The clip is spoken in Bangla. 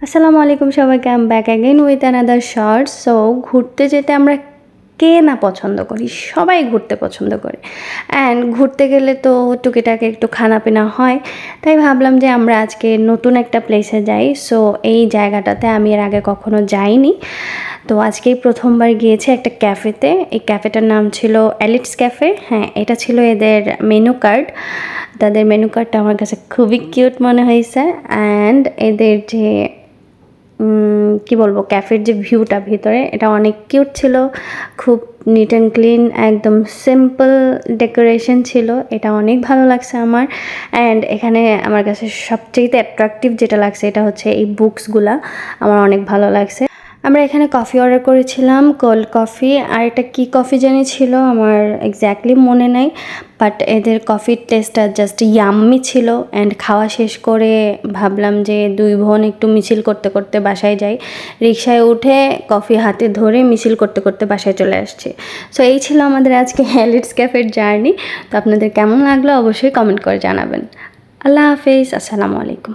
আসসালামু আলাইকুম সবাইকে, I am back again with another short. So ঘুরতে যেতে আমরা কে না পছন্দ করি, সবাই ঘুরতে পছন্দ করে। অ্যান্ড ঘুরতে গেলে তো টুকিটাকি একটু খানাপিনা হয়, তাই ভাবলাম যে আমরা আজকে নতুন একটা প্লেসে যাই। সো এই জায়গাটাতে আমি এর আগে কখনো যাইনি, তো আজকেই প্রথমবার গিয়েছি একটা ক্যাফেতে। এই ক্যাফেটার নাম ছিল এলিটস ক্যাফে। হ্যাঁ, এটা ছিল এদের মেনু কার্ড। তাদের মেনু কার্ডটা আমার কাছে খুবই কিউট মনে হয়েছে। অ্যান্ড এদের যে কি বলবো, ক্যাফের যে ভিউটা ভিতরে, এটা অনেক কিউট ছিল, খুব নিট অ্যান্ড ক্লিন, একদম সিম্পল ডেকোরেশন ছিল। এটা অনেক ভালো লাগছে আমার। অ্যান্ড এখানে আমার কাছে সবচেয়ে অ্যাট্রাকটিভ যেটা লাগছে এটা হচ্ছে এই বুকসগুলা আমার অনেক ভালো লাগছে। আমরা এখানে কফি অর্ডার করেছিলাম, কোল্ড কফি, আর এটা কী কফি জানি ছিল আমার এক্স্যাক্টলি মনে নেই, বাট এদের কফির টেস্টটা জাস্ট ইয়াম্মি ছিল। অ্যান্ড খাওয়া শেষ করে ভাবলাম যে দুই বোন একটু মিছিল করতে করতে বাসায় যাই। রিকশায় উঠে কফি হাতে ধরে মিছিল করতে করতে বাসায় চলে আসছি। সো এই ছিল আমাদের আজকে এলিটস ক্যাফের জার্নি। তো আপনাদের কেমন লাগলো অবশ্যই কমেন্ট করে জানাবেন। আল্লাহ হাফেজ, আসসালামু আলাইকুম।